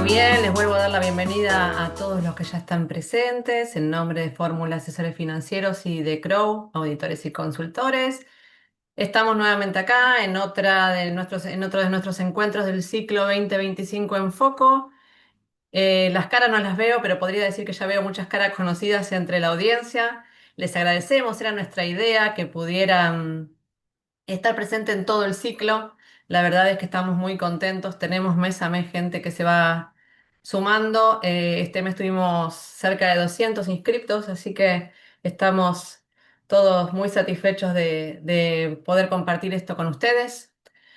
bien, les vuelvo a dar la bienvenida a todos los que ya están presentes en nombre de Fórmula Asesores Financieros y de Crow, auditores y consultores. Estamos nuevamente acá en otro de nuestros encuentros del ciclo 2025 en Foco. Las caras no las veo, pero podría decir que ya veo muchas caras conocidas entre la audiencia. Les agradecemos, era nuestra idea que pudieran estar presente en todo el ciclo. La verdad es que estamos muy contentos. Tenemos mes a mes gente que se va sumando. Este mes tuvimos cerca de 200 inscriptos, así que estamos todos muy satisfechos de poder compartir esto con ustedes.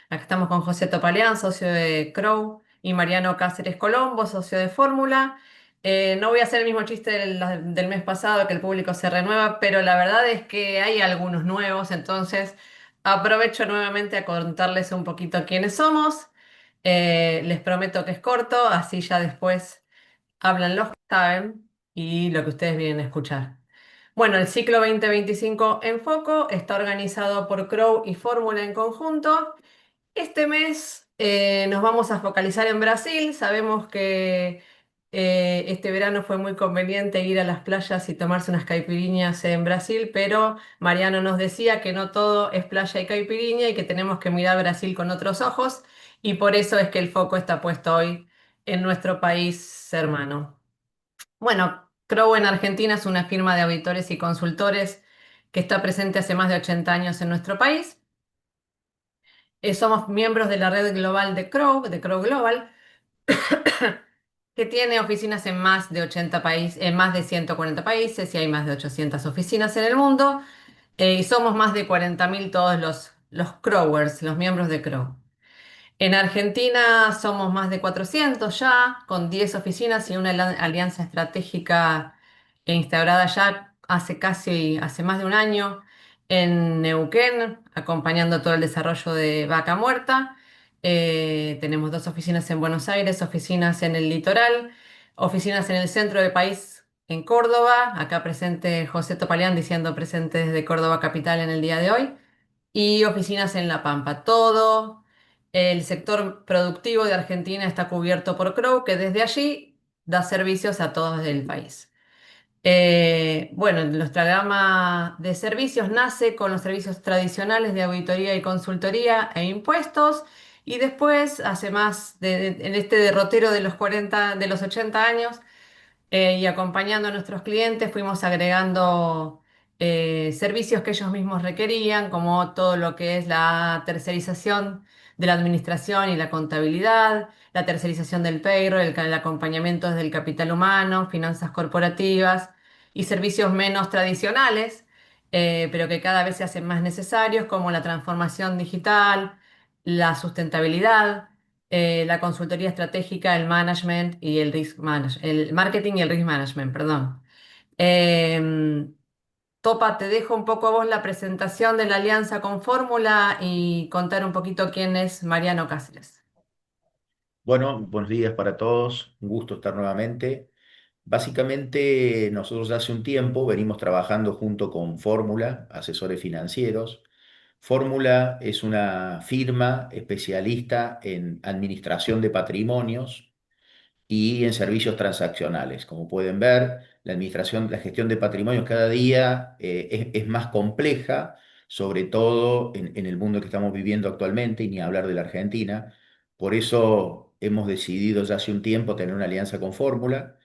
Acá estamos con José Topalián, socio de Crow, y Mariano Cáceres Colombo, socio de Fórmula. No voy a hacer el mismo chiste del mes pasado, que el público se renueva, pero la verdad es que hay algunos nuevos, entonces aprovecho nuevamente a contarles un poquito quiénes somos. Les prometo que es corto, así ya después hablan los que saben y lo que ustedes vienen a escuchar. Bueno, el ciclo 2025 en Foco está organizado por Crow y Fórmula en conjunto. Este mes nos vamos a focalizar en Brasil. Sabemos que este verano fue muy conveniente ir a las playas y tomarse unas caipiriñas en Brasil, pero Mariano nos decía que no todo es playa y caipiriña y que tenemos que mirar Brasil con otros ojos, y por eso es que el foco está puesto hoy en nuestro país hermano. Bueno, Crowe en Argentina es una firma de auditores y consultores que está presente hace más de 80 años en nuestro país. Somos miembros de la red global de Crow Global, que tiene oficinas en más de 80 países, en más de 140 países, y hay más de 800 oficinas en el mundo. Y somos más de 40.000 todos los Crowers, los miembros de Crow. En Argentina somos más de 400 ya, con 10 oficinas y una alianza estratégica instaurada ya hace más de un año en Neuquén, acompañando todo el desarrollo de Vaca Muerta. Tenemos dos oficinas en Buenos Aires, oficinas en el litoral, oficinas en el centro del país, en Córdoba. Acá presente José Topalián diciendo presente desde Córdoba capital en el día de hoy, y oficinas en La Pampa. Todo el sector productivo de Argentina está cubierto por Crow, que desde allí da servicios a todos el país. Bueno, nuestra gama de servicios nace con los servicios tradicionales de auditoría y consultoría e impuestos, y después, hace en este derrotero de los 40, de los 80 años, y acompañando a nuestros clientes, fuimos agregando servicios que ellos mismos requerían, como todo lo que es la tercerización de la administración y la contabilidad, la tercerización del payroll, el acompañamiento desde el capital humano, finanzas corporativas y servicios menos tradicionales, pero que cada vez se hacen más necesarios, como la transformación digital, la sustentabilidad, la consultoría estratégica, el management y el marketing y el risk management, perdón. Em, Topa, te dejo un poco a vos la presentación de la alianza con Fórmula y contar un poquito quién es Mariano Cáceres. Bueno, buenos días para todos, un gusto estar nuevamente. Básicamente, nosotros hace un tiempo venimos trabajando junto con Fórmula, asesores financieros. Fórmula es una firma especialista en administración de patrimonios y en servicios transaccionales. Como pueden ver, la gestión de patrimonios cada día es más compleja, sobre todo en el mundo que estamos viviendo actualmente, y ni hablar de la Argentina. Por eso hemos decidido ya hace un tiempo tener una alianza con Fórmula.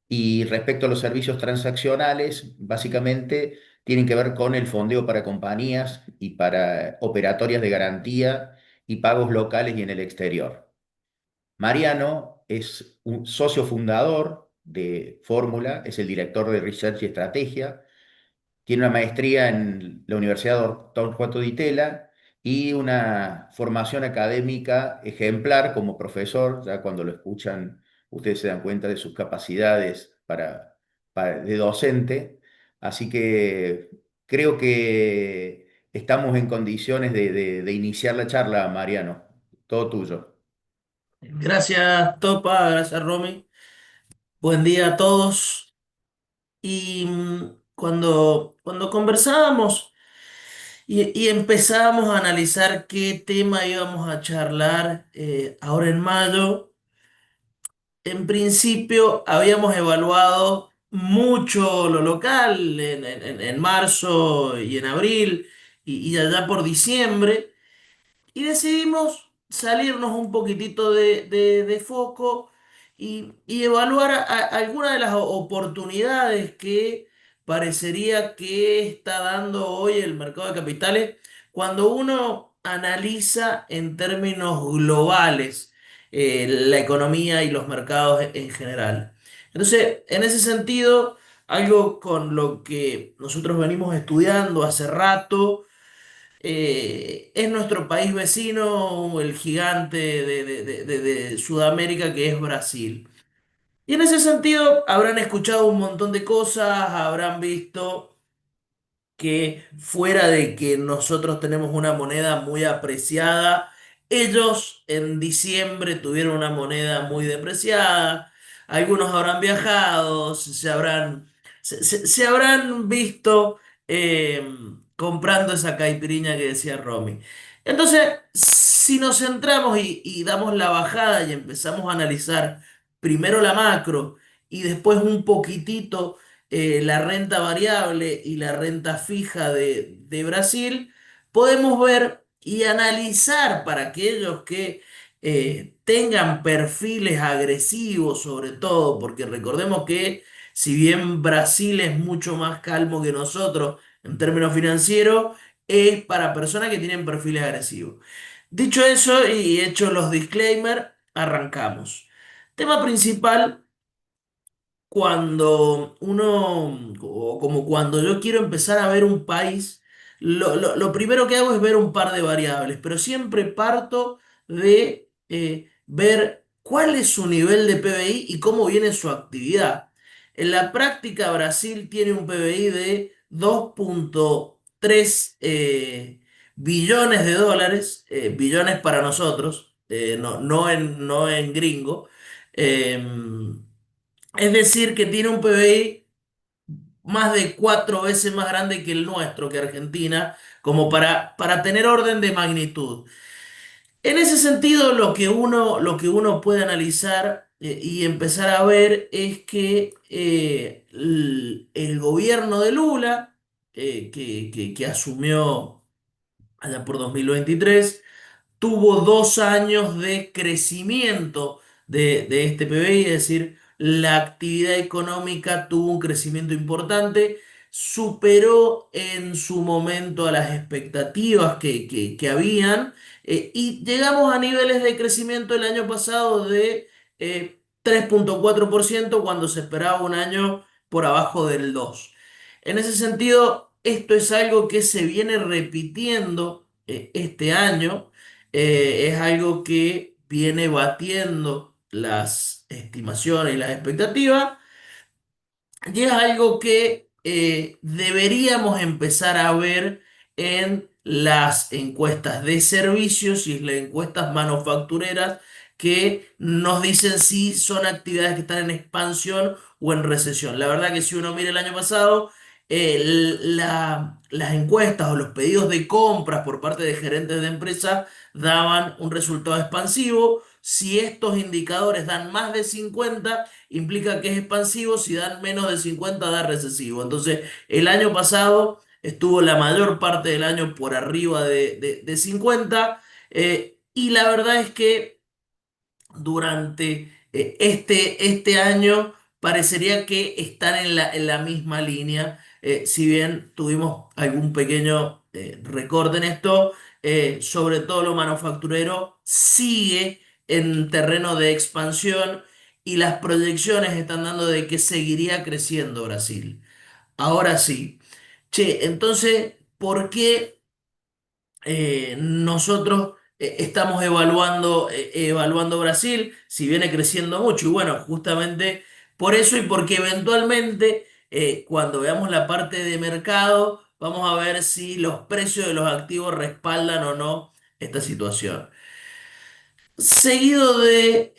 Y respecto a los servicios transaccionales, básicamente tienen que ver con el fondeo para compañías y para operatorias de garantía y pagos locales y en el exterior. Mariano es un socio fundador de Fórmula, es el director de Research y Estrategia, tiene una maestría en la Universidad Torcuato Di Tella y una formación académica ejemplar como profesor. Ya cuando lo escuchan, ustedes se dan cuenta de sus capacidades de docente. Así que creo que estamos en condiciones de iniciar la charla, Mariano. Todo tuyo. Gracias, Topa, gracias, Romy. Buen día a todos. Cuando conversábamos y empezábamos a analizar qué tema íbamos a charlar ahora en mayo, en principio habíamos evaluado mucho lo local en marzo y en abril y allá por diciembre. Y decidimos salirnos un poquitito de foco y evaluar algunas de las oportunidades que parecería que está dando hoy el mercado de capitales cuando uno analiza en términos globales la economía y los mercados en general. Entonces, en ese sentido, algo con lo que nosotros venimos estudiando hace rato, es nuestro país vecino, el gigante de Sudamérica que es Brasil. Y en ese sentido habrán escuchado un montón de cosas, habrán visto que fuera de que nosotros tenemos una moneda muy apreciada, ellos en diciembre tuvieron una moneda muy depreciada. Algunos habrán viajado, se habrán visto eh, comprando esa caipiriña que decía Romy. Entonces, si nos centramos y damos la bajada y empezamos a analizar primero la macro y después un poquitito la renta variable y la renta fija de Brasil, podemos ver y analizar para aquellos que tengan perfiles agresivos sobre todo, porque recordemos que si bien Brasil es mucho más calmo que nosotros en términos financieros, es para personas que tienen perfiles agresivos. Dicho eso y hecho los disclaimers, arrancamos. Tema principal cuando uno, o como cuando yo quiero empezar a ver un país, lo primero que hago es ver un par de variables, pero siempre parto de ver cuál es su nivel de PBI y cómo viene su actividad. En la práctica, Brasil tiene un PBI de 2,3 billones de dólares, billones para nosotros, no en gringo. Em, es decir, que tiene un PBI más de 4 veces más grande que el nuestro, que Argentina, como para tener orden de magnitud. En ese sentido, lo que uno puede analizar y empezar a ver es que el gobierno de Lula, que asumió allá por 2023, tuvo 2 años de crecimiento de este PBI, es decir, la actividad económica tuvo un crecimiento importante, superó en su momento a las expectativas que habían, y llegamos a niveles de crecimiento el año pasado de 3,4% cuando se esperaba un año por abajo del 2%. En ese sentido, esto es algo que se viene repitiendo este año, es algo que viene batiendo las estimaciones y las expectativas, y es algo que deberíamos empezar a ver en las encuestas de servicios y las encuestas manufactureras que nos dicen si son actividades que están en expansión o en recesión. La verdad que si uno mira el año pasado, las encuestas o los pedidos de compras por parte de gerentes de empresas daban un resultado expansivo. Si estos indicadores dan más de 50 implica que es expansivo; si dan menos de 50 da recesivo. Entonces, el año pasado estuvo la mayor parte del año por arriba de 50, y la verdad es que durante este año parecería que están en la misma línea, si bien tuvimos algún pequeño recorte en esto, sobre todo lo manufacturero sigue en terreno de expansión y las proyecciones están dando de que seguiría creciendo Brasil. Ahora sí. Che, entonces, ¿por qué nosotros estamos evaluando Brasil si viene creciendo mucho? Y bueno, justamente por eso y porque eventualmente cuando veamos la parte de mercado, vamos a ver si los precios de los activos respaldan o no esta situación. Seguido del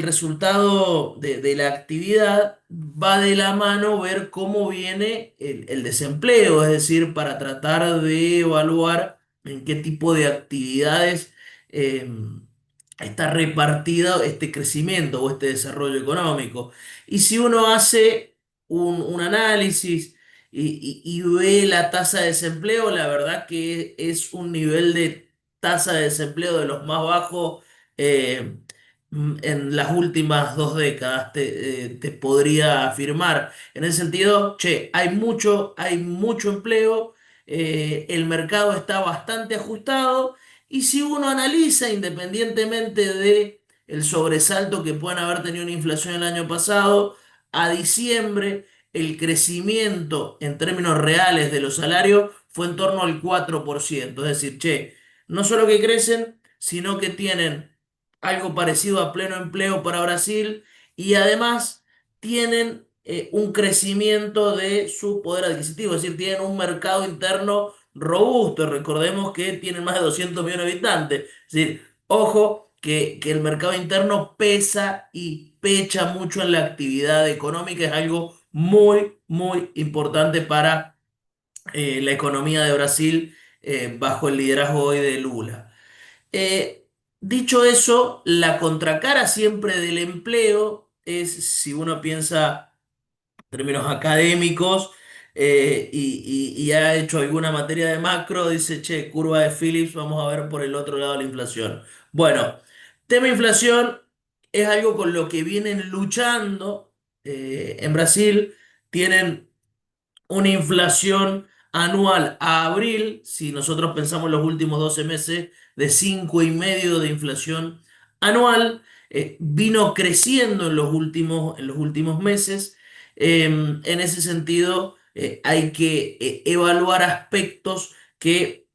resultado de la actividad, va de la mano ver cómo viene el desempleo, es decir, para tratar de evaluar en qué tipo de actividades eh, está repartido este crecimiento o este desarrollo económico. Y si uno hace un análisis y ve la tasa de desempleo, la verdad que es un nivel de tasa de desempleo de los más bajos eh, en las últimas 2 décadas, te podría afirmar. En ese sentido, che, hay mucho empleo, el mercado está bastante ajustado. Y si uno analiza, independientemente de el sobresalto que puedan haber tenido una inflación el año pasado, a diciembre el crecimiento en términos reales de los salarios fue en torno al 4%. Es decir, che, no solo que crecen, sino que tienen algo parecido a pleno empleo para Brasil y además tienen un crecimiento de su poder adquisitivo, es decir, tienen un mercado interno robusto. Recordemos que tienen más de 200 millones de habitantes. Es decir, ojo que el mercado interno pesa y pecha mucho en la actividad económica. Es algo muy, muy importante para la economía de Brasil bajo el liderazgo hoy de Lula. Eh, Dicho eso, la contracara siempre del empleo es, si uno piensa términos académicos y ha hecho alguna materia de macro, dice, che, curva de Phillips, vamos a ver por el otro lado la inflación. Bueno, tema inflación es algo con lo que vienen luchando en Brasil. Tienen una inflación anual a abril, si nosotros pensamos los últimos 12 meses, de 5,5 de inflación anual. Vino creciendo en los últimos meses. En ese sentido, hay que evaluar aspectos que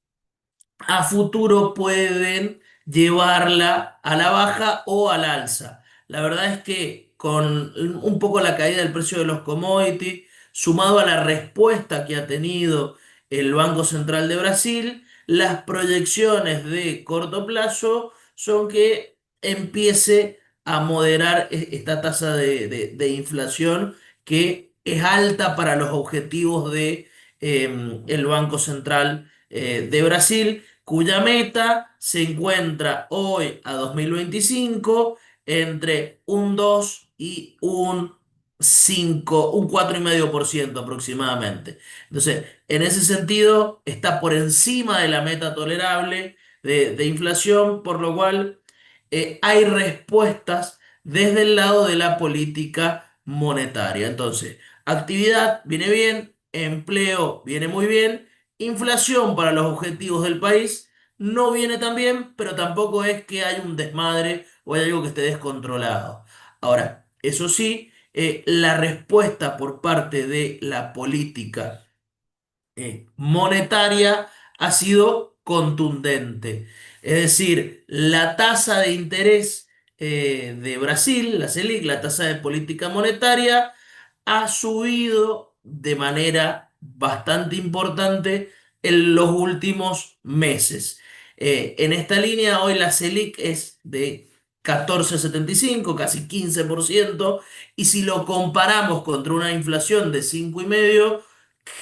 a futuro pueden llevarla a la baja o al alza. La verdad es que con un poco la caída del precio de los commodities, sumado a la respuesta que ha tenido el Banco Central de Brasil, las proyecciones de corto plazo son que empiece a moderar esta tasa de inflación que es alta para los objetivos de el Banco Central de Brasil, cuya meta se encuentra hoy a 2025 entre un 2 y un 5, un 4,5% aproximadamente. Entonces, en ese sentido, está por encima de la meta tolerable de inflación, por lo cual hay respuestas desde el lado de la política monetaria. Entonces, actividad viene bien, empleo viene muy bien, inflación para los objetivos del país no viene tan bien, pero tampoco es que hay un desmadre o hay algo que esté descontrolado. Ahora, eso sí, la respuesta por parte de la política monetaria ha sido contundente. Es decir, la tasa de interés de Brasil, la Selic, la tasa de política monetaria, ha subido de manera bastante importante en los últimos meses. En esta línea, hoy la Selic es de 14,75, casi 15%, y si lo comparamos contra una inflación de 5,5,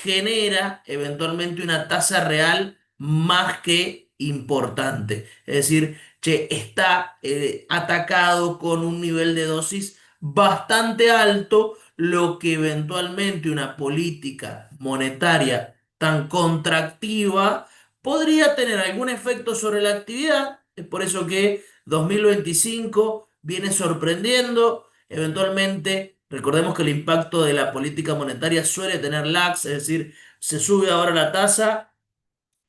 genera eventualmente una tasa real más que importante. Es decir, che, está atacado con un nivel de dosis bastante alto, lo que eventualmente una política monetaria tan contractiva podría tener algún efecto sobre la actividad. Es por eso que 2025 viene sorprendiendo. Eventualmente, recordemos que el impacto de la política monetaria suele tener lags, es decir, se sube ahora la tasa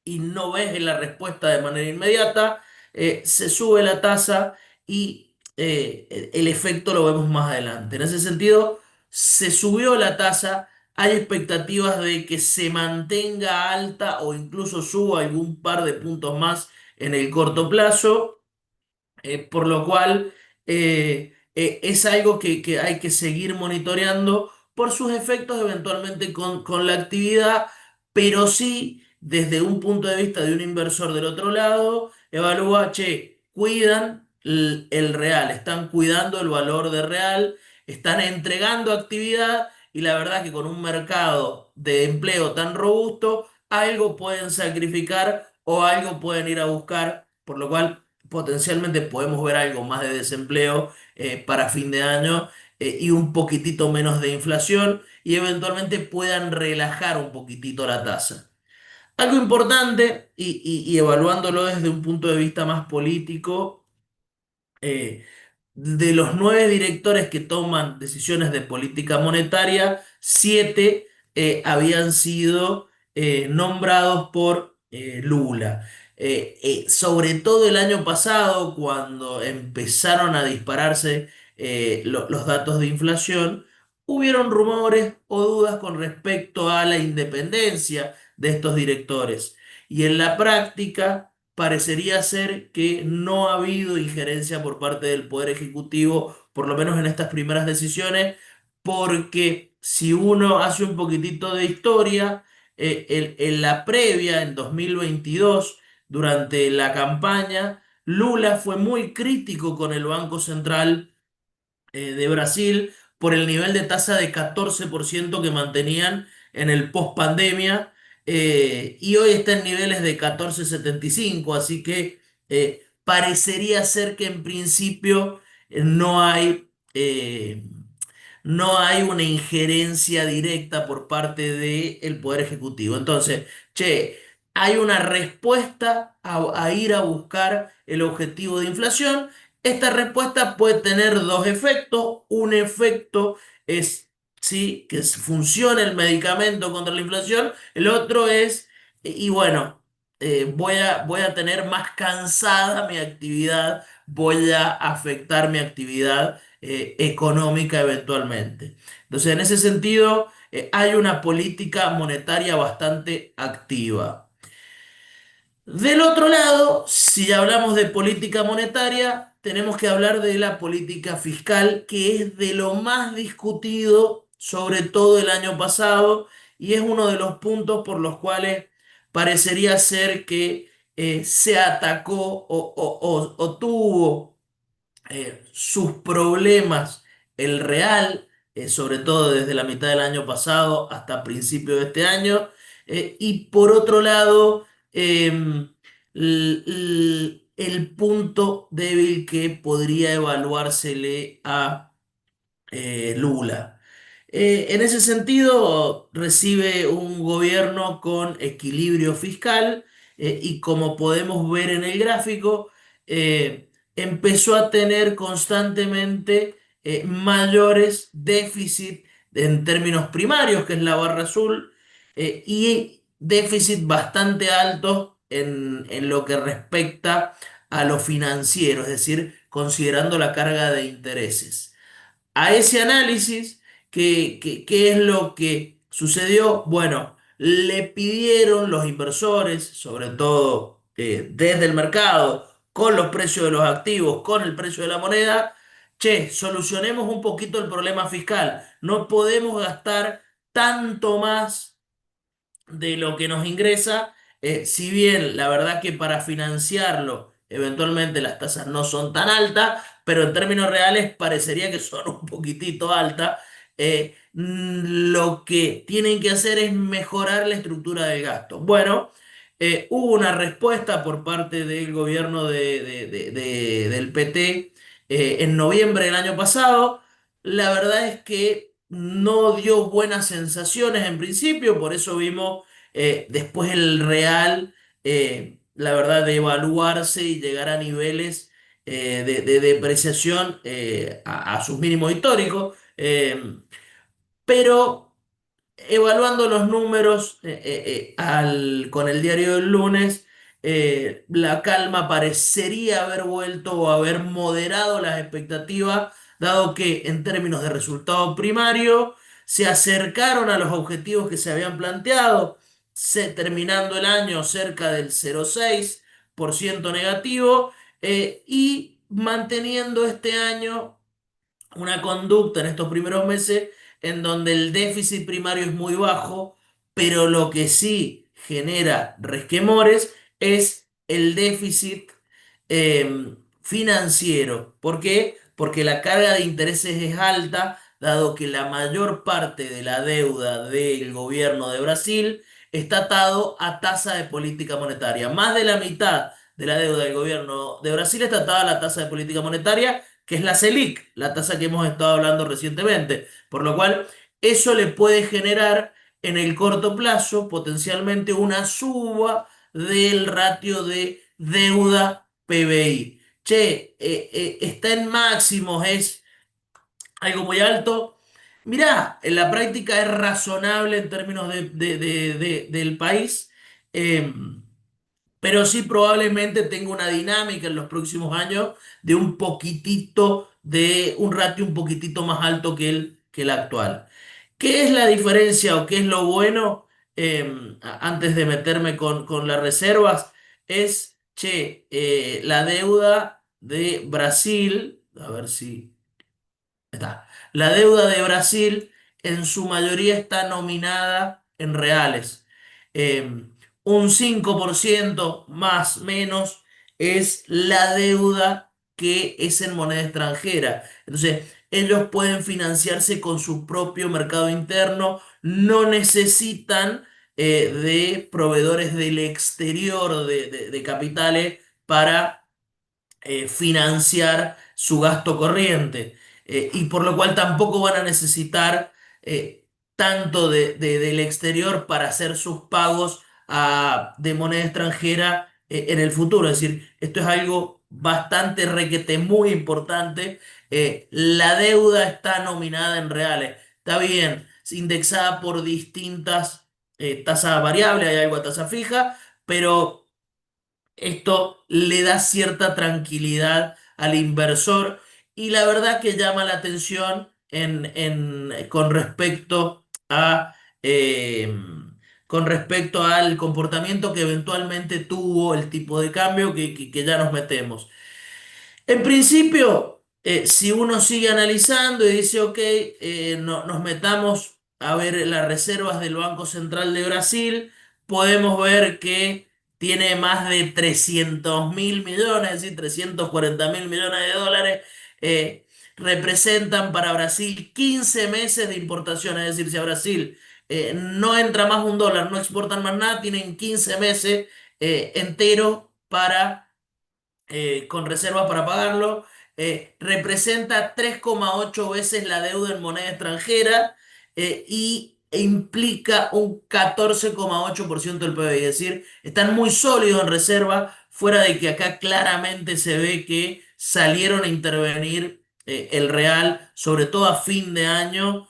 y no ves la respuesta de manera inmediata. Se sube la tasa y el efecto lo vemos más adelante. En ese sentido, se subió la tasa, hay expectativas de que se mantenga alta o incluso suba algún par de puntos más en el corto plazo, por lo cual es algo que hay que seguir monitoreando por sus efectos eventualmente con la actividad, pero sí desde un punto de vista de un inversor del otro lado, evalúa, che, cuidan el real, están cuidando el valor de real, están entregando actividad y la verdad que con un mercado de empleo tan robusto, algo pueden sacrificar o algo pueden ir a buscar, por lo cual potencialmente podemos ver algo más de desempleo para fin de año y un poquitito menos de inflación y eventualmente puedan relajar un poquitito la tasa. Algo importante y evaluándolo desde un punto de vista más político, eh, de los 9 directores que toman decisiones de política monetaria, 7 habían sido nombrados por Lula. Sobre todo el año pasado, cuando empezaron a dispararse los datos de inflación, hubieron rumores o dudas con respecto a la independencia de estos directores. Y en la práctica parecería ser que no ha habido injerencia por parte del Poder Ejecutivo, por lo menos en estas primeras decisiones, porque si uno hace un poquitito de historia, en la previa, en 2022, durante la campaña, Lula fue muy crítico con el Banco Central de Brasil por el nivel de tasa de 14% que mantenían en el post pandemia y hoy está en niveles de 14,75, así que parecería ser que en principio no hay no hay una injerencia directa por parte del Poder Ejecutivo. Entonces, che, hay una respuesta a ir a buscar el objetivo de inflación. Esta respuesta puede tener dos efectos. Un efecto es, sí, que funcione el medicamento contra la inflación. El otro es, y bueno, voy a tener más cansada mi actividad, voy a afectar mi actividad económica eventualmente. Entonces, en ese sentido, hay una política monetaria bastante activa. Del otro lado, si hablamos de política monetaria, tenemos que hablar de la política fiscal, que es de lo más discutido, sobre todo el año pasado, y es uno de los puntos por los cuales parecería ser que se atacó o tuvo sus problemas, el real, sobre todo desde la mitad del año pasado hasta principio de este año, y por otro lado, el punto débil que podría evaluársele a Lula. En ese sentido, recibe un gobierno con equilibrio fiscal y como podemos ver en el gráfico, empezó a tener constantemente mayores déficits en términos primarios, que es la barra azul, y déficit bastante altos en lo que respecta a lo financiero, es decir, considerando la carga de intereses. A ese análisis, ¿qué es lo que sucedió? Bueno, le pidieron los inversores, sobre todo desde el mercado, con los precios de los activos, con el precio de la moneda, che, solucionemos un poquito el problema fiscal. No podemos gastar tanto más de lo que nos ingresa, si bien la verdad que para financiarlo eventualmente las tasas no son tan altas, pero en términos reales parecería que son un poquitito altas. Lo que tienen que hacer es mejorar la estructura del gasto. Bueno, hubo una respuesta por parte del gobierno del PT en noviembre del año pasado. La verdad es que no dio buenas sensaciones en principio, por eso vimos después el real, la verdad, de evaluarse y llegar a niveles de depreciación a sus mínimos históricos. Pero evaluando los números con el diario del lunes, la calma parecería haber vuelto o haber moderado las expectativas, dado que en términos de resultado primario se acercaron a los objetivos que se habían planteado, terminando el año cerca del 0,6% negativo y manteniendo este año una conducta en estos primeros meses en donde el déficit primario es muy bajo, pero lo que sí genera resquemores es el déficit financiero. ¿Por qué? Porque la carga de intereses es alta, dado que la mayor parte de la deuda del gobierno de Brasil está atado a tasa de política monetaria. Más de la mitad de la deuda del gobierno de Brasil está atada a la tasa de política monetaria, que es la Selic, la tasa que hemos estado hablando recientemente. Por lo cual, eso le puede generar en el corto plazo potencialmente una suba del ratio de deuda PBI. Che, está en máximos, es algo muy alto. Mirá, en la práctica es razonable en términos del país, eh, pero sí probablemente tenga una dinámica en los próximos años de un poquitito, de un ratio un poquitito más alto que el actual. ¿Qué es la diferencia o qué es lo bueno? Antes de meterme con las reservas, es, che, la deuda de Brasil, a ver si está. La deuda de Brasil en su mayoría está nominada en reales. Eh, un 5% más menos es la deuda que es en moneda extranjera. Entonces, ellos pueden financiarse con su propio mercado interno, no necesitan de proveedores del exterior de capitales para financiar su gasto corriente. Y por lo cual tampoco van a necesitar tanto del exterior para hacer sus pagos de moneda extranjera en el futuro. Es decir, esto es algo bastante requete, muy importante. La deuda está nominada en reales. Está bien, es indexada por distintas tasas variables, hay algo a tasa fija, pero esto le da cierta tranquilidad al inversor y la verdad que llama la atención con respecto eh, con respecto al comportamiento que eventualmente tuvo el tipo de cambio que ya nos metemos. En principio, si uno sigue analizando y dice, ok, nos metamos a ver las reservas del Banco Central de Brasil, podemos ver que tiene más de 300.000 millones, es decir, 340.000 millones de dólares, eh, representan para Brasil 15 meses de importación, es decir, si a Brasil no entra más un dólar, no exportan más nada, tienen 15 meses enteros para con reservas para pagarlo, representa 3,8 veces la deuda en moneda extranjera e implica un 14,8% del PBI. Es decir, están muy sólidos en reserva, fuera de que acá claramente se ve que salieron a intervenir el real, sobre todo a fin de año,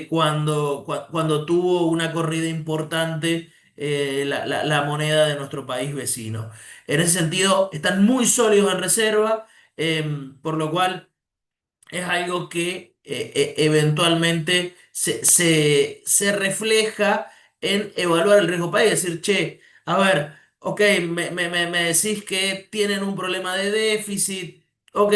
cuando tuvo una corrida importante la moneda de nuestro país vecino. En ese sentido, están muy sólidos en reserva, por lo cual es algo que eventualmente se refleja en evaluar el riesgo país. Es decir, che, a ver, ok, me decís que tienen un problema de déficit, ok,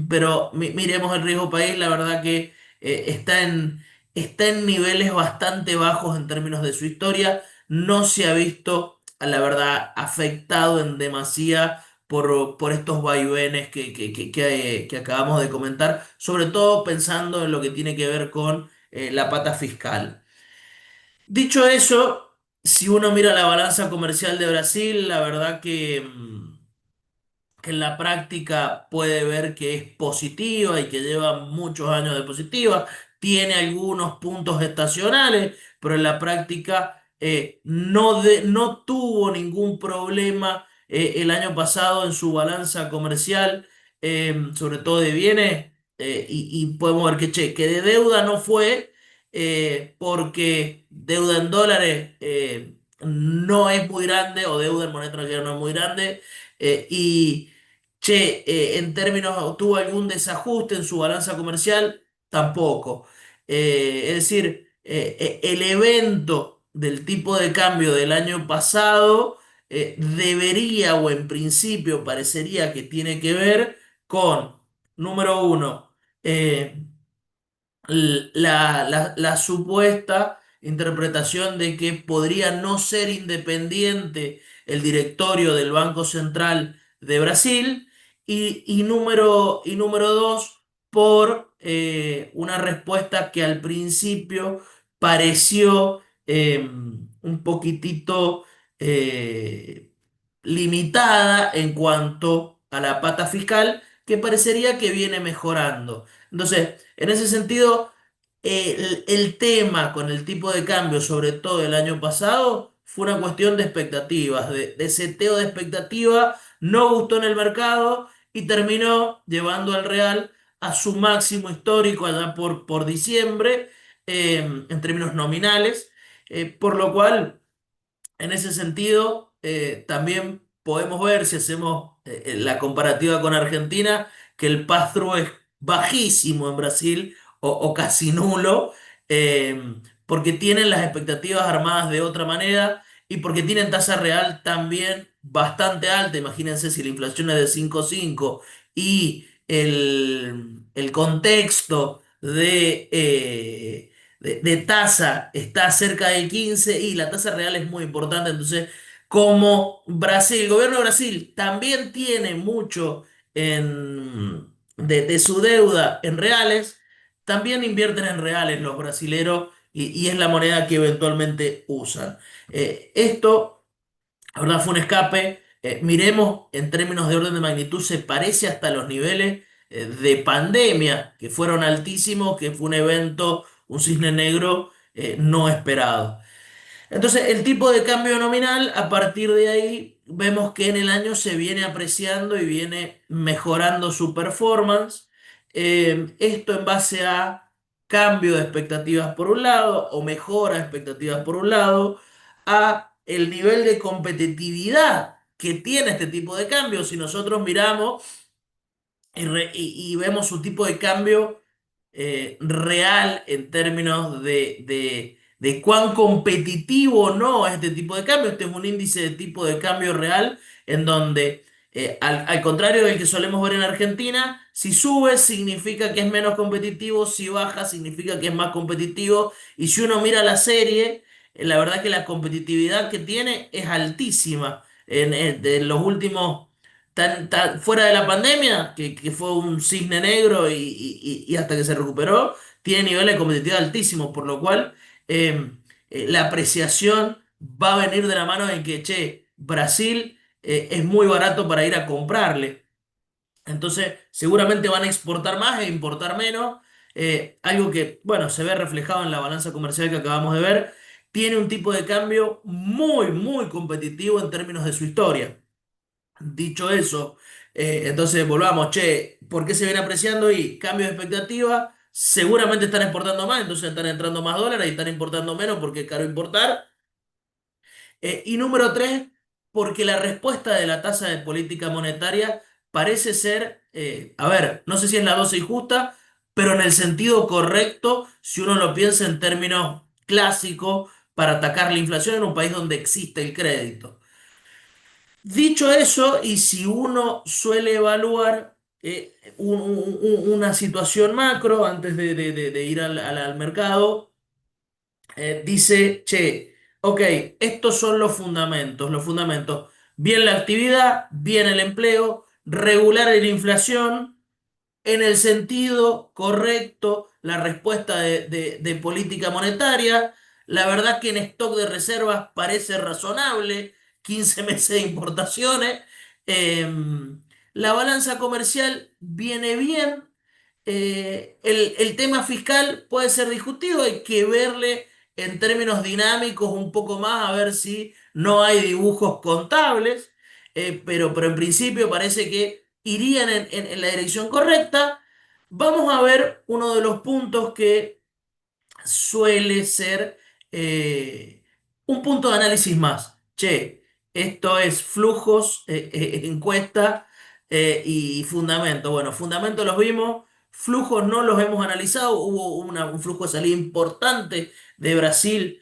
pero miremos el riesgo país, la verdad que está en niveles bastante bajos en términos de su historia, no se ha visto, a la verdad, afectado en demasía por estos vaivenes que acabamos de comentar, sobre todo pensando en lo que tiene que ver con la pata fiscal. Dicho eso, si uno mira la balanza comercial de Brasil, la verdad que en la práctica puede ver que es positiva y que lleva muchos años de positiva, tiene algunos puntos estacionales, pero en la práctica no tuvo ningún problema el año pasado en su balanza comercial, sobre todo de bienes, y podemos ver que, che, que de deuda no fue, porque deuda en dólares no es muy grande, o deuda en moneda extranjera no es muy grande, y che, en términos, ¿tuvo algún desajuste en su balanza comercial? Tampoco. Es decir, el evento del tipo de cambio del año pasado debería o en principio parecería que tiene que ver con, número uno, la supuesta interpretación de que podría no ser independiente el directorio del Banco Central de Brasil y número dos, por una respuesta que al principio pareció un poquitito eh, limitada en cuanto a la pata fiscal, que parecería que viene mejorando. Entonces, en ese sentido, el tema con el tipo de cambio, sobre todo el año pasado, fue una cuestión de expectativas, de seteo de expectativa, no gustó en el mercado y terminó llevando al real a su máximo histórico allá por diciembre, en términos nominales, por lo cual, en ese sentido, también podemos ver, si hacemos la comparativa con Argentina, que el pass-through es bajísimo en Brasil o casi nulo, porque tienen las expectativas armadas de otra manera y porque tienen tasa real también bastante alta. Imagínense si la inflación es de 5,5 y el contexto de tasa está cerca del 15 y la tasa real es muy importante. Entonces, como Brasil, el gobierno de Brasil también tiene mucho de su deuda en reales, también invierten en reales los brasileros y es la moneda que eventualmente usan. Esto la verdad fue un escape. Miremos en términos de orden de magnitud, se parece hasta los niveles de pandemia, que fueron altísimos, que fue un evento, un cisne negro no esperado. Entonces, el tipo de cambio nominal, a partir de ahí, vemos que en el año se viene apreciando y viene mejorando su performance. Esto en base a cambio de expectativas por un lado, o mejora de expectativas por un lado, a el nivel de competitividad que tiene este tipo de cambio. Si nosotros miramos y vemos su tipo de cambio real en términos de cuán competitivo o no es este tipo de cambio. Este es un índice de tipo de cambio real en donde, al contrario del que solemos ver en Argentina, si sube significa que es menos competitivo, si baja significa que es más competitivo. Y si uno mira la serie, la verdad que la competitividad que tiene es altísima. De los últimos fuera de la pandemia, que fue un cisne negro y hasta que se recuperó, tiene niveles de competitividad altísimos, por lo cual eh, la apreciación va a venir de la mano en que, che, Brasil es muy barato para ir a comprarle. Entonces, seguramente van a exportar más e importar menos. Algo que, bueno, se ve reflejado en la balanza comercial que acabamos de ver. Tiene un tipo de cambio muy, muy competitivo en términos de su historia. Dicho eso, entonces volvamos, che, ¿por qué se viene apreciando? Y cambio de expectativa, seguramente están exportando más, entonces están entrando más dólares y están importando menos porque es caro importar. Y número tres, porque la respuesta de la tasa de política monetaria parece ser, a ver, no sé si es la dosis justa, pero en el sentido correcto, si uno lo piensa en términos clásicos, para atacar la inflación en un país donde existe el crédito. Dicho eso, y si uno suele evaluar una situación macro antes de ir al mercado, dice, che, ok, estos son los fundamentos, los fundamentos. Bien la actividad, bien el empleo, regular la inflación, en el sentido correcto la respuesta de política monetaria. La verdad que en stock de reservas parece razonable, 15 meses de importaciones. La balanza comercial viene bien. El tema fiscal puede ser discutido, hay que verle en términos dinámicos un poco más a ver si no hay dibujos contables, pero en principio parece que irían en la dirección correcta. Vamos a ver uno de los puntos que suele ser eh, un punto de análisis más. Che, esto es flujos, encuesta y fundamento. Bueno, fundamentos los vimos, flujos no los hemos analizado. Hubo un flujo de salida importante de Brasil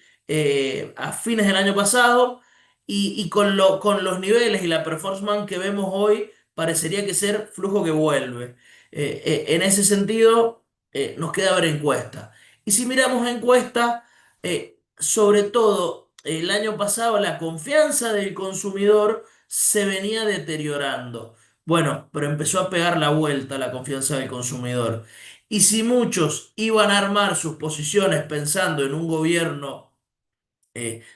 a fines del año pasado y con los niveles y la performance que vemos hoy, parecería que ser flujo que vuelve. En ese sentido, nos queda ver encuesta. Y si miramos encuestas, sobre todo el año pasado la confianza del consumidor se venía deteriorando. Bueno, pero empezó a pegar la vuelta la confianza del consumidor. Y si muchos iban a armar sus posiciones pensando en un gobierno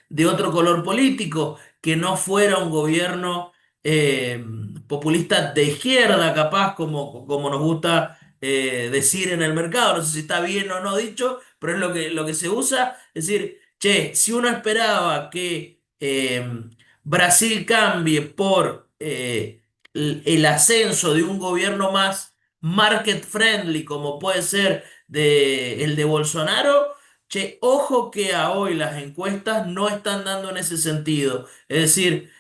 de otro color político, que no fuera un gobierno eh, populista de izquierda, capaz, como nos gusta decir en el mercado. No sé si está bien o no dicho, pero es lo que se usa. Es decir, che, si uno esperaba que Brasil cambie por el ascenso de un gobierno más market friendly, como puede ser el de Bolsonaro, che, ojo que a hoy las encuestas no están dando en ese sentido. Es decir,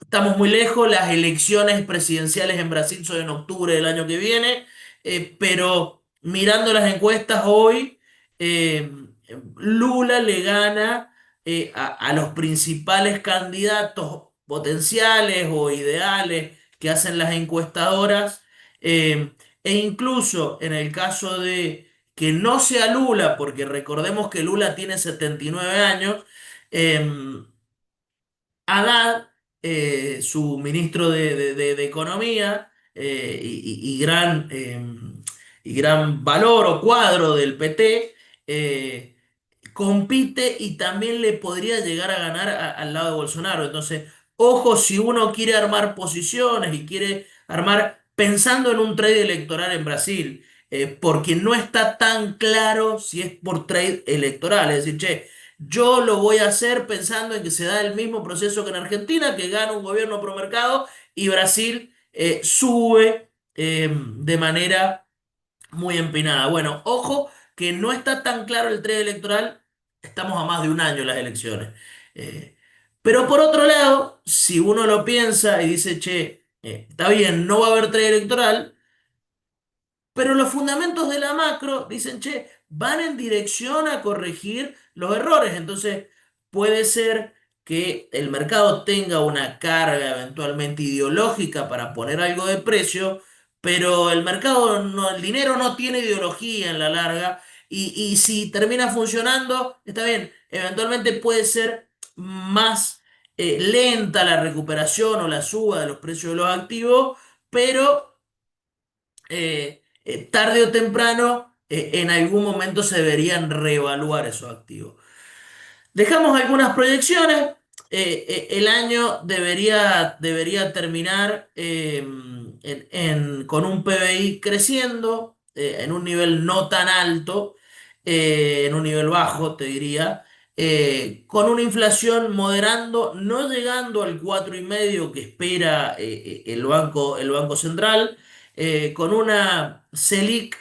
estamos muy lejos, las elecciones presidenciales en Brasil son en octubre del año que viene, pero mirando las encuestas hoy, eh, Lula le gana a los principales candidatos potenciales o ideales que hacen las encuestadoras, eh, e incluso en el caso de que no sea Lula, porque recordemos que Lula tiene 79 años, eh, Haddad, su ministro de Economía y gran valor o cuadro del PT, eh, compite y también le podría llegar a ganar al lado de Bolsonaro. Entonces, ojo si uno quiere armar posiciones y quiere armar pensando en un trade electoral en Brasil, porque no está tan claro si es por trade electoral. Es decir, che, yo lo voy a hacer pensando en que se da el mismo proceso que en Argentina, que gana un gobierno pro mercado y Brasil sube de manera muy empinada. Bueno, ojo que no está tan claro el trade electoral, estamos a más de un año en las elecciones. Eh, pero por otro lado, si uno lo piensa y dice, che, está bien, no va a haber trade electoral, pero los fundamentos de la macro dicen, che, van en dirección a corregir los errores. Entonces, puede ser que el mercado tenga una carga eventualmente ideológica para poner algo de precio, pero el mercado, no, el dinero no tiene ideología en la larga. Y si termina funcionando, está bien, eventualmente puede ser más lenta la recuperación o la suba de los precios de los activos, pero tarde o temprano, en algún momento se deberían reevaluar esos activos. Dejamos algunas proyecciones. El año debería terminar con un PBI creciendo en un nivel no tan alto, en un nivel bajo, te diría, con una inflación moderando, no llegando al 4,5 que espera el Banco Central, con una Selic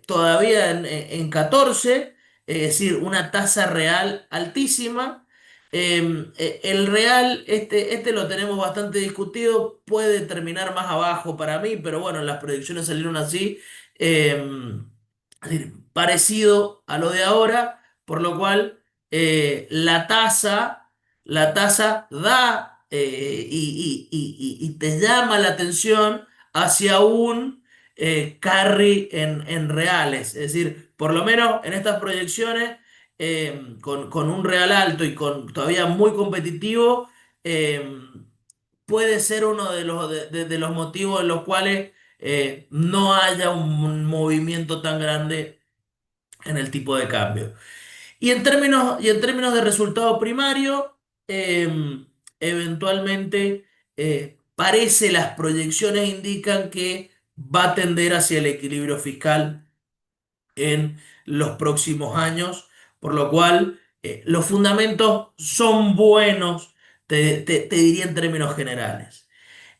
todavía en 14, es decir, una tasa real altísima. El real, este lo tenemos bastante discutido, puede terminar más abajo para mí, pero bueno, las proyecciones salieron así, es decir, parecido a lo de ahora, por lo cual la tasa da y te llama la atención hacia un carry en reales. Es decir, por lo menos en estas proyecciones, con un real alto y con todavía muy competitivo, eh, puede ser uno de los motivos en los cuales no haya un movimiento tan grande en el tipo de cambio. Y en términos de resultado primario, eventualmente parece las proyecciones indican que va a tender hacia el equilibrio fiscal en los próximos años, por lo cual los fundamentos son buenos, te diría en términos generales.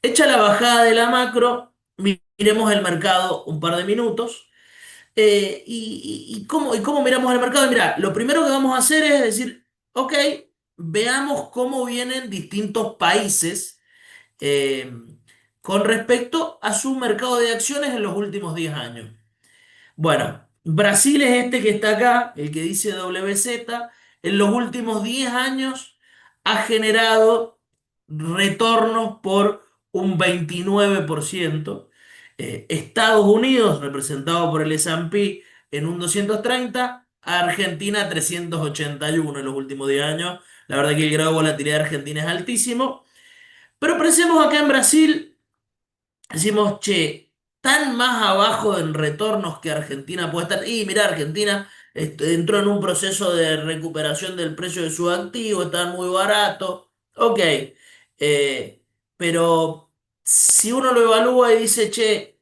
Hecha la bajada de la macro, miremos el mercado un par de minutos. ¿Y cómo miramos el mercado? Mira, lo primero que vamos a hacer es decir, ok, veamos cómo vienen distintos países eh, con respecto a su mercado de acciones en los últimos 10 años. Bueno, Brasil es este que está acá, el que dice WZ. En los últimos 10 años ha generado retornos por un 29%. Estados Unidos, representado por el S&P en un 230, Argentina 381 en los últimos 10 años. La verdad que el grado de volatilidad de Argentina es altísimo. Pero pensemos acá en Brasil. Decimos, che, tan más abajo en retornos que Argentina puede estar. Y mira, Argentina entró en un proceso de recuperación del precio de sus activos, están muy baratos. Ok, pero si uno lo evalúa y dice, che,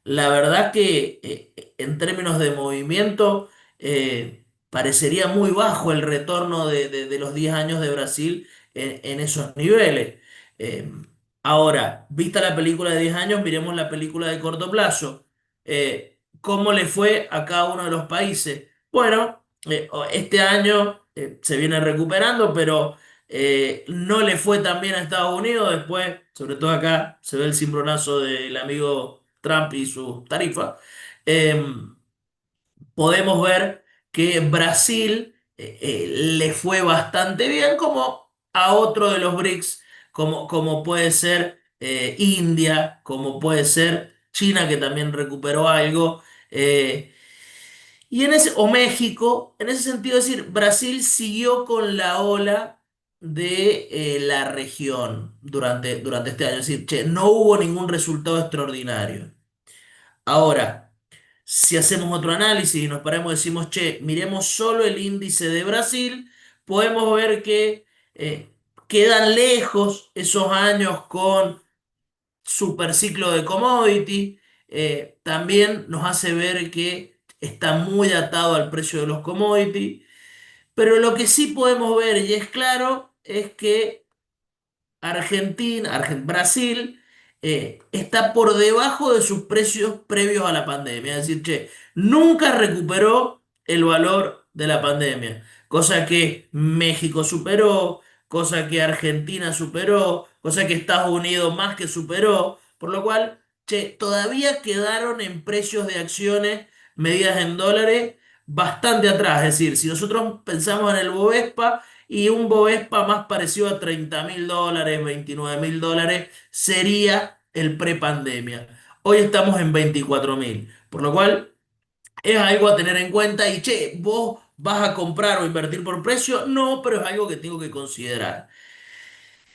la verdad que en términos de movimiento parecería muy bajo el retorno de los 10 años de Brasil en esos niveles. Eh, Ahora, vista la película de 10 años, miremos la película de corto plazo. ¿Cómo le fue a cada uno de los países? Bueno, este año se viene recuperando, pero no le fue tan bien a Estados Unidos. Después, sobre todo acá, se ve el cimbronazo del amigo Trump y sus tarifas. Podemos ver que Brasil le fue bastante bien, como a otro de los BRICS, como puede ser India, como puede ser China, que también recuperó algo. O México, en ese sentido, es decir, Brasil siguió con la ola de la región durante este año. Es decir, che, no hubo ningún resultado extraordinario. Ahora, si hacemos otro análisis y nos paramos y decimos, che, miremos solo el índice de Brasil, podemos ver que eh, quedan lejos esos años con superciclo de commodity. También nos hace ver que está muy atado al precio de los commodities. Pero lo que sí podemos ver, y es claro, es que Brasil está por debajo de sus precios previos a la pandemia. Es decir, che, nunca recuperó el valor de la pandemia, cosa que México superó, cosa que Argentina superó, cosa que Estados Unidos más que superó, por lo cual, che, todavía quedaron en precios de acciones medidas en dólares bastante atrás. Es decir, si nosotros pensamos en el Bovespa, y un Bovespa más parecido a $30.000, $29.000 sería el prepandemia. Hoy estamos en 24.000, por lo cual es algo a tener en cuenta. Y che, ¿vos vas a comprar o invertir por precio? No, pero es algo que tengo que considerar.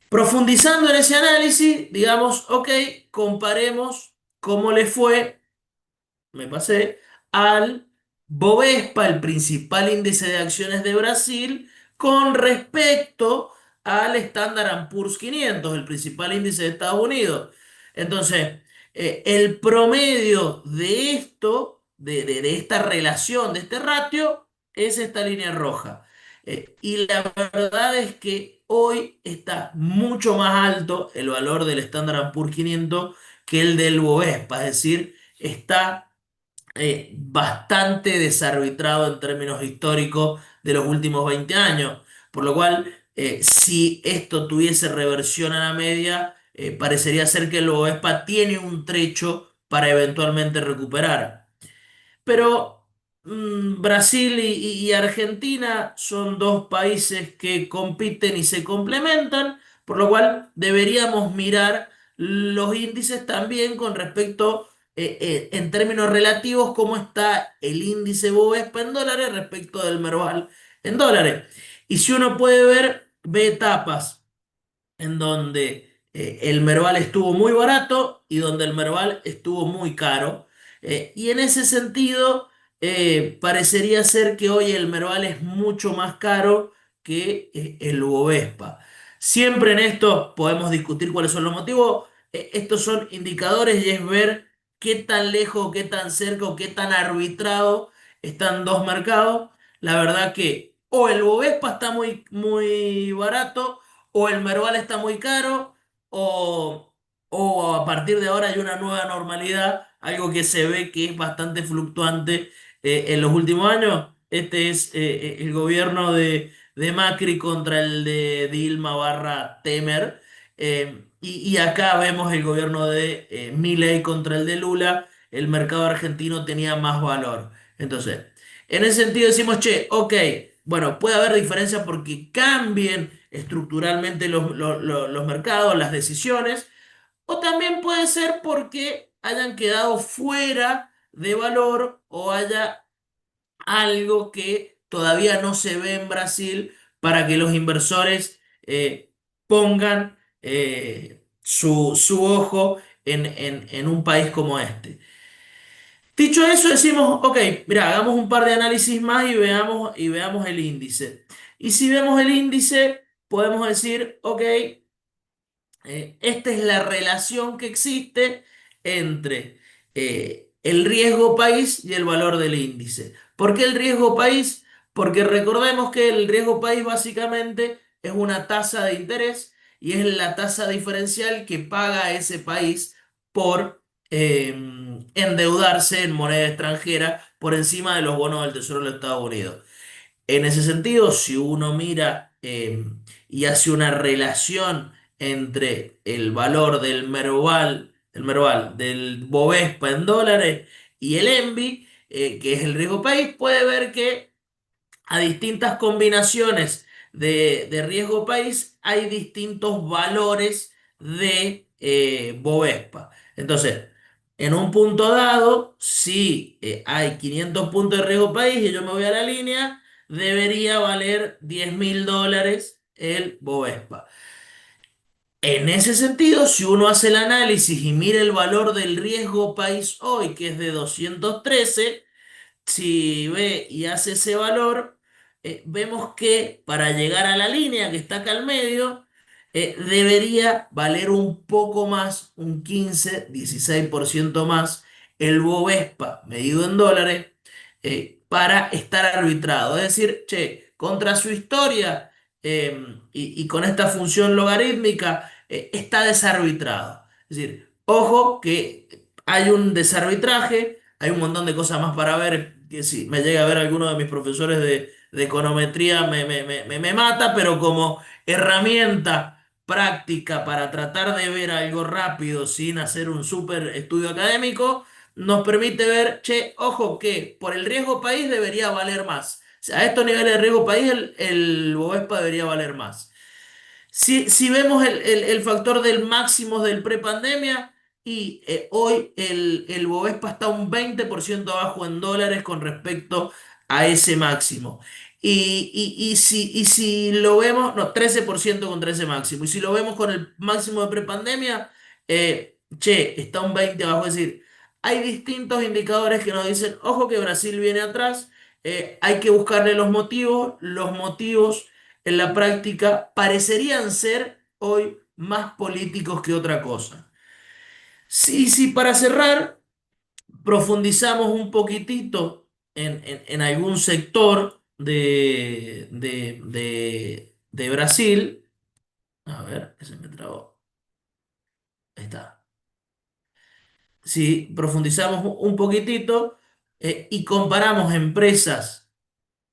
Profundizando en ese análisis, digamos, ok, comparemos cómo le fue, me pasé, al Bovespa, el principal índice de acciones de Brasil, con respecto al Standard Poor's 500, el principal índice de Estados Unidos. Entonces, el promedio de esto, de esta relación, de este ratio, es esta línea roja. Y la verdad es que hoy está mucho más alto el valor del Standard Poor's 500 que el del Bovespa, es decir, está bastante desarbitrado en términos históricos de los últimos 20 años. Por lo cual, si esto tuviese reversión a la media, parecería ser que el Bovespa tiene un trecho para eventualmente recuperar. Pero Brasil y Argentina son dos países que compiten y se complementan, por lo cual deberíamos mirar los índices también con respecto, en términos relativos, cómo está el índice Bovespa en dólares respecto del Merval en dólares. Y si uno puede ver, ve etapas en donde el Merval estuvo muy barato y donde el Merval estuvo muy caro. Y en ese sentido, parecería ser que hoy el Merval es mucho más caro que el Bovespa. Siempre en esto podemos discutir cuáles son los motivos. Estos son indicadores y es ver qué tan lejos, qué tan cerca o qué tan arbitrado están dos mercados. La verdad que o el Bovespa está muy, muy barato o el Merval está muy caro, o, o a partir de ahora hay una nueva normalidad, algo que se ve que es bastante fluctuante en los últimos años. Este es el gobierno de Macri contra el de Dilma barra Temer. Y acá vemos el gobierno de Milei contra el de Lula. El mercado argentino tenía más valor. Entonces, en ese sentido decimos, che, ok, bueno, puede haber diferencias porque cambien estructuralmente los mercados, las decisiones, o también puede ser porque hayan quedado fuera de valor o haya algo que todavía no se ve en Brasil para que los inversores pongan su ojo en un país como este. Dicho eso, decimos, ok, mira, hagamos un par de análisis más y veamos el índice. Y si vemos el índice, podemos decir, ok, esta es la relación que existe entre el riesgo país y el valor del índice. ¿Por qué el riesgo país? Porque recordemos que el riesgo país básicamente es una tasa de interés y es la tasa diferencial que paga ese país por endeudarse en moneda extranjera por encima de los bonos del Tesoro de los Estados Unidos. En ese sentido, si uno mira y hace una relación entre el valor del Bovespa en dólares y el ENVI, que es el riesgo país, puede ver que a distintas combinaciones de riesgo país hay distintos valores de Bovespa. Entonces, en un punto dado, si hay 500 puntos de riesgo país y yo me voy a la línea, debería valer $10.000 el Bovespa. En ese sentido, si uno hace el análisis y mira el valor del riesgo país hoy, que es de 213, si ve y hace ese valor, vemos que para llegar a la línea que está acá al medio, debería valer un poco más, un 15-16% más el Bovespa medido en dólares para estar arbitrado. Es decir, che, contra su historia y con esta función logarítmica está desarbitrado. Es decir, ojo que hay un desarbitraje, hay un montón de cosas más para ver, que si me llega a ver alguno de mis profesores de econometría me mata, pero como herramienta práctica para tratar de ver algo rápido sin hacer un súper estudio académico, nos permite ver, che, ojo que por el riesgo país debería valer más. O sea, a estos niveles de riesgo país el Bovespa debería valer más. Si vemos el factor del máximo del prepandemia y hoy el Bovespa está un 20% abajo en dólares con respecto a ese máximo. Y si lo vemos, no, 13% contra ese máximo. Y si lo vemos con el máximo de prepandemia, che, está un 20 abajo. Es decir, hay distintos indicadores que nos dicen, ojo que Brasil viene atrás, hay que buscarle los motivos en la práctica parecerían ser hoy más políticos que otra cosa. Sí, sí, para cerrar, profundizamos un poquitito en algún sector de Brasil. A ver, que se me trabó. Ahí está. Sí, profundizamos un poquitito y comparamos empresas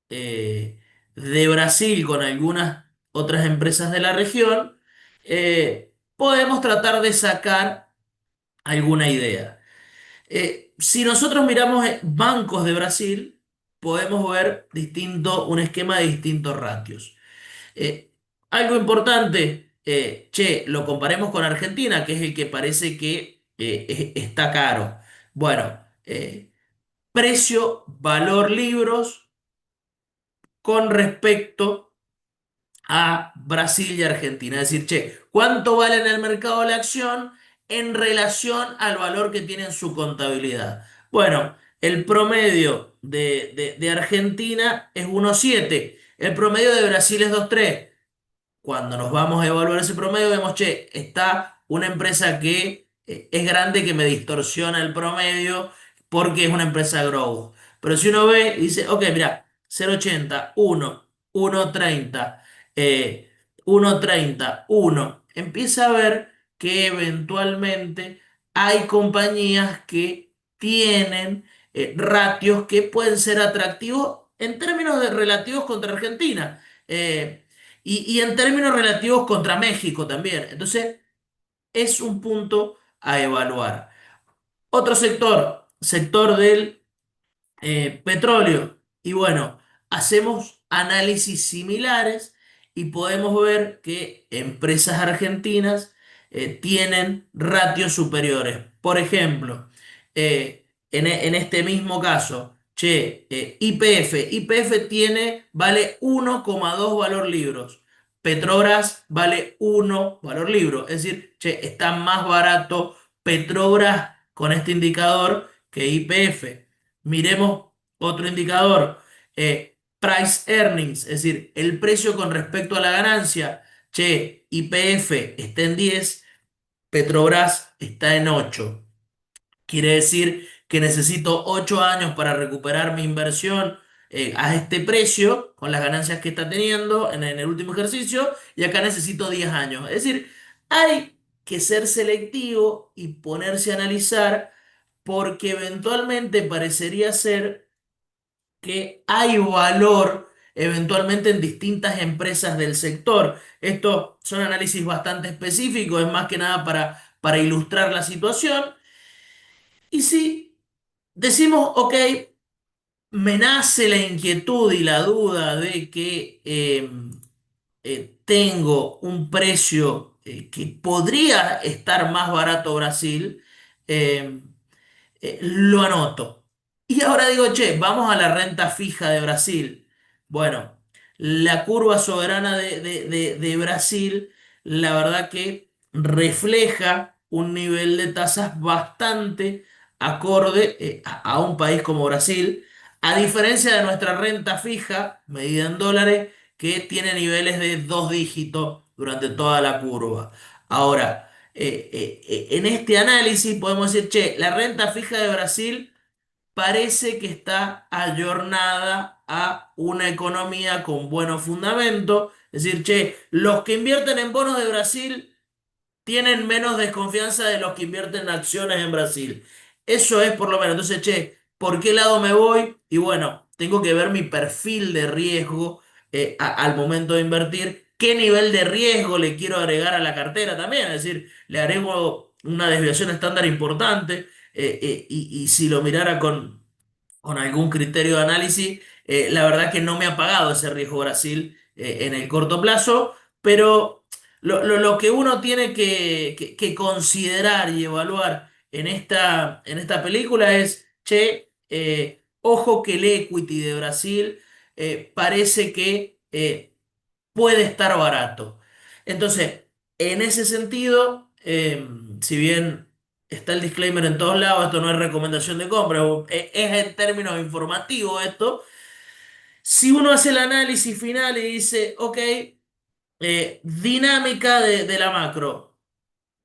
de Brasil con algunas otras empresas de la región, podemos tratar de sacar alguna idea. Si nosotros miramos bancos de Brasil, podemos ver un esquema de distintos ratios. Eh, Algo importante, che, lo comparemos con Argentina, que es el que parece que está caro. Bueno, precio, valor libros con respecto a Brasil y Argentina. Es decir, che, ¿cuánto vale en el mercado la acción en relación al valor que tiene en su contabilidad? Bueno, el promedio de Argentina es 1,7. El promedio de Brasil es 2,3. Cuando nos vamos a evaluar ese promedio, vemos, che, está una empresa que es grande, que me distorsiona el promedio porque es una empresa growth. Pero si uno ve y dice, ok, mira, 0,80, 1, 1,30, 1,30, 1, empieza a ver que eventualmente hay compañías que tienen ratios que pueden ser atractivos en términos de relativos contra Argentina. Y en términos relativos contra México también. Entonces, es un punto a evaluar. Otro sector del petróleo. Y bueno, hacemos análisis similares y podemos ver que empresas argentinas tienen ratios superiores. Por ejemplo, en este mismo caso, che, YPF vale 1,2 valor libros. Petrobras vale 1 valor libro. Es decir, che, está más barato Petrobras con este indicador que YPF. Miremos otro indicador, price earnings, es decir, el precio con respecto a la ganancia. Che, YPF está en 10, Petrobras está en 8. Quiere decir que necesito 8 años para recuperar mi inversión a este precio, con las ganancias que está teniendo en el último ejercicio, y acá necesito 10 años. Es decir, hay que ser selectivo y ponerse a analizar porque eventualmente parecería ser que hay valor eventualmente en distintas empresas del sector. Estos son análisis bastante específicos, es más que nada para ilustrar la situación. Y si decimos, ok, me nace la inquietud y la duda de que tengo un precio que podría estar más barato Brasil, eh, lo anoto. Y ahora digo, che, vamos a la renta fija de Brasil. Bueno, la curva soberana de Brasil, la verdad que refleja un nivel de tasas bastante acorde a un país como Brasil, a diferencia de nuestra renta fija, medida en dólares, que tiene niveles de 2 dígitos durante toda la curva. Ahora, en este análisis podemos decir, che, la renta fija de Brasil parece que está ayornada a una economía con buenos fundamentos. Es decir, che, los que invierten en bonos de Brasil tienen menos desconfianza de los que invierten en acciones en Brasil. Eso es por lo menos. Entonces, che, ¿por qué lado me voy? Y bueno, tengo que ver mi perfil de riesgo al momento de invertir. ¿Qué nivel de riesgo le quiero agregar a la cartera también? Es decir, le agrego una desviación estándar importante. Y si lo mirara con algún criterio de análisis, la verdad que no me ha pagado ese riesgo Brasil en el corto plazo, pero lo que uno tiene que considerar y evaluar en esta película es, che, ojo que el equity de Brasil parece que puede estar barato. Entonces, en ese sentido, si bien está el disclaimer en todos lados, esto no es recomendación de compra, es en términos informativos esto. Si uno hace el análisis final y dice, ok, dinámica de la macro.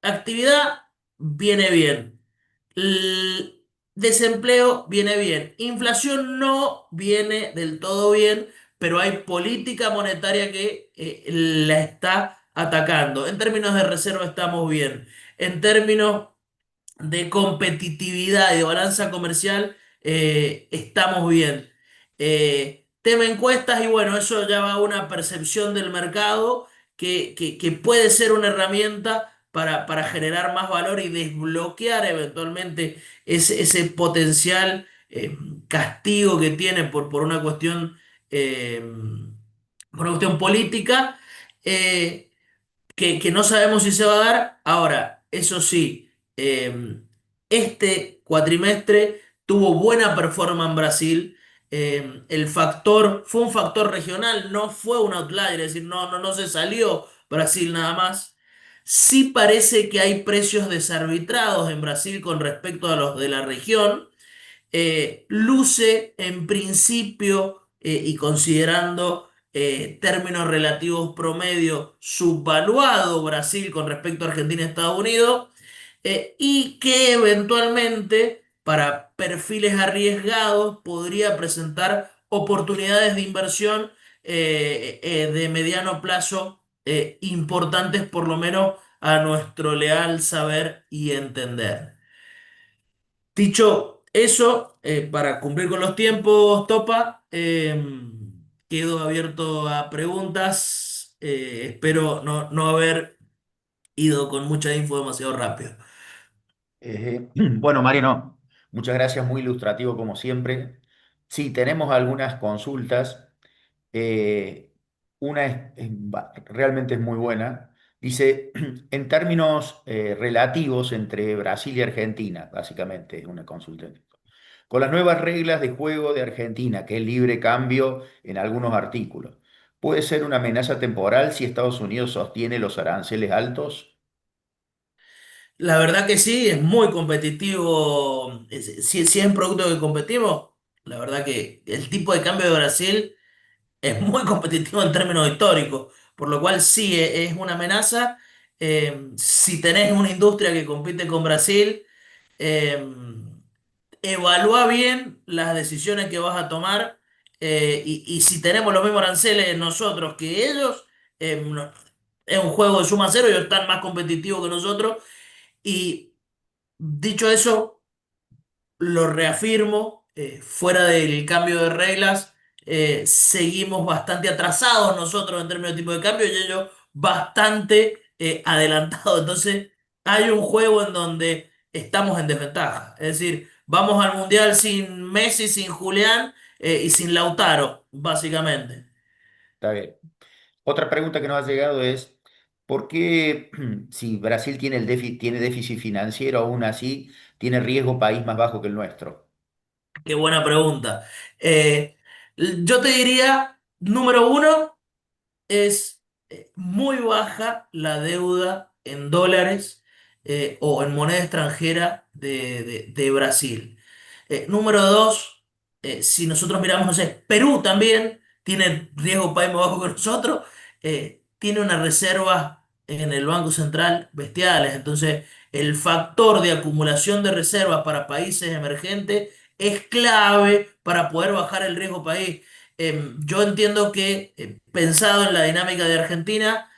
Actividad viene bien. Desempleo viene bien. Inflación no viene del todo bien, pero hay política monetaria que la está atacando. En términos de reserva estamos bien. En términos de competitividad y de balanza comercial, estamos bien. Tema encuestas y bueno, eso ya va a una percepción del mercado que puede ser una herramienta para generar más valor y desbloquear eventualmente ese potencial castigo que tiene por una cuestión política. Que no sabemos si se va a dar. Ahora, eso sí, este cuatrimestre tuvo buena performance en Brasil. El factor fue un factor regional, no fue un outlier, es decir, no se salió Brasil nada más. Sí parece que hay precios desarbitrados en Brasil con respecto a los de la región. Luce en principio y considerando términos relativos promedio subvaluado Brasil con respecto a Argentina y Estados Unidos, y que eventualmente para perfiles arriesgados podría presentar oportunidades de inversión de mediano plazo importantes por lo menos a nuestro leal saber y entender. Dicho eso, para cumplir con los tiempos, Topa, quedo abierto a preguntas. Espero no haber ido con mucha info demasiado rápido. Bueno, Mariano, muchas gracias, muy ilustrativo como siempre. Sí, tenemos algunas consultas. Eh, una realmente es muy buena. Dice, en términos relativos entre Brasil y Argentina, básicamente es una consulta. Con las nuevas reglas de juego de Argentina, que es libre cambio en algunos artículos, ¿puede ser una amenaza temporal si Estados Unidos sostiene los aranceles altos? La verdad que sí, es muy competitivo. Si es un producto que competimos, la verdad que el tipo de cambio de Brasil es muy competitivo en términos históricos, por lo cual sí es una amenaza. Si tenés una industria que compite con Brasil, eh, evalúa bien las decisiones que vas a tomar, y si tenemos los mismos aranceles nosotros que ellos, es un juego de suma cero, ellos están más competitivos que nosotros. Y dicho eso, lo reafirmo, fuera del cambio de reglas, seguimos bastante atrasados nosotros en términos de tipo de cambio y ellos bastante adelantados. Entonces, hay un juego en donde estamos en desventaja. Es decir, vamos al Mundial sin Messi, sin Julián, y sin Lautaro, básicamente. Está bien. Otra pregunta que nos ha llegado es, ¿por qué si Brasil tiene tiene déficit financiero, aún así tiene riesgo país más bajo que el nuestro? Qué buena pregunta. Eh, yo te diría, número uno, es muy baja la deuda en dólares, o en moneda extranjera de Brasil. Número dos, si nosotros miramos, no sé, Perú también tiene riesgo país más bajo que nosotros, tiene unas reservas en el Banco Central bestiales. Entonces, el factor de acumulación de reservas para países emergentes es clave para poder bajar el riesgo país. Yo entiendo que, pensado en la dinámica de Argentina,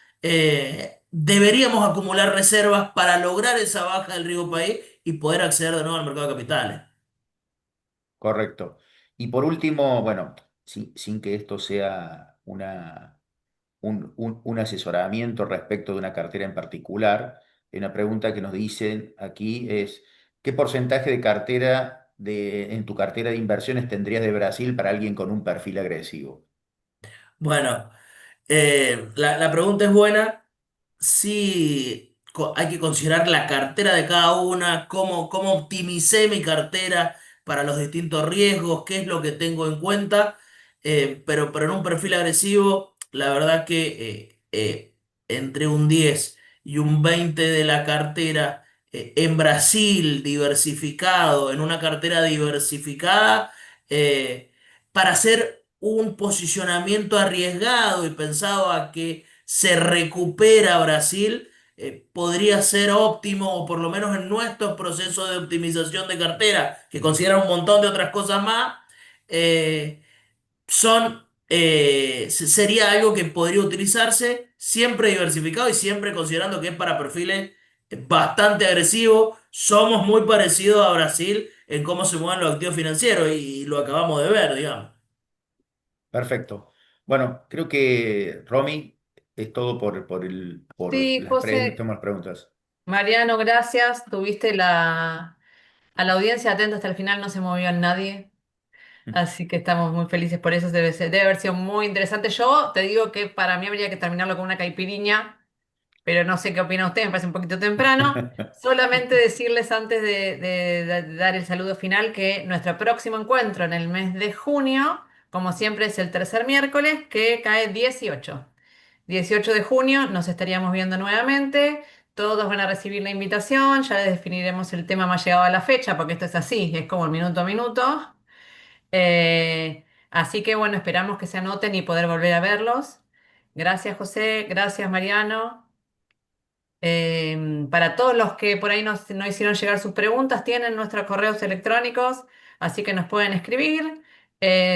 deberíamos acumular reservas para lograr esa baja del riesgo país y poder acceder de nuevo al mercado de capitales. Correcto. Y por último, bueno, sin que esto sea un asesoramiento respecto de una cartera en particular, hay una pregunta que nos dicen aquí es, ¿qué porcentaje de en tu cartera de inversiones tendrías de Brasil para alguien con un perfil agresivo? Bueno, la pregunta es buena. Sí, hay que considerar la cartera de cada una, cómo optimicé mi cartera para los distintos riesgos, qué es lo que tengo en cuenta. Pero en un perfil agresivo, la verdad que, entre un 10 y un 20 de la cartera, en Brasil diversificado, en una cartera diversificada, eh, para hacer un posicionamiento arriesgado y pensado a que se recupera Brasil, podría ser óptimo, o por lo menos en nuestros procesos de optimización de cartera, que consideran un montón de otras cosas más, eh, sería algo que podría utilizarse siempre diversificado y siempre considerando que es para perfiles bastante agresivos. Somos muy parecidos a Brasil en cómo se mueven los activos financieros y lo acabamos de ver, digamos. Perfecto. Bueno, creo que Romy es todo por Sí, José, las preguntas. Mariano, gracias. Tuviste a la audiencia atenta hasta el final, no se movió nadie. Así que estamos muy felices por eso. Debe haber sido muy interesante. Yo te digo que para mí habría que terminarlo con una caipiriña, pero no sé qué opina usted, me parece un poquito temprano. Solamente decirles antes de dar el saludo final que nuestro próximo encuentro en el mes de junio, como siempre, es el tercer miércoles, que cae 18 de junio, nos estaríamos viendo nuevamente. Todos van a recibir la invitación, ya les definiremos el tema más llegado a la fecha, porque esto es así, es como el minuto a minuto. Así que bueno, esperamos que se anoten y poder volver a verlos. Gracias, José. Gracias, Mariano. Para todos los que por ahí no hicieron llegar sus preguntas, tienen nuestros correos electrónicos, así que nos pueden escribir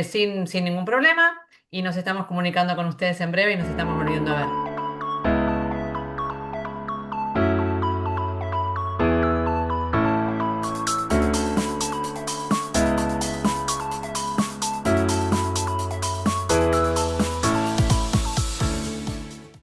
sin ningún problema y nos estamos comunicando con ustedes en breve y nos estamos volviendo a ver.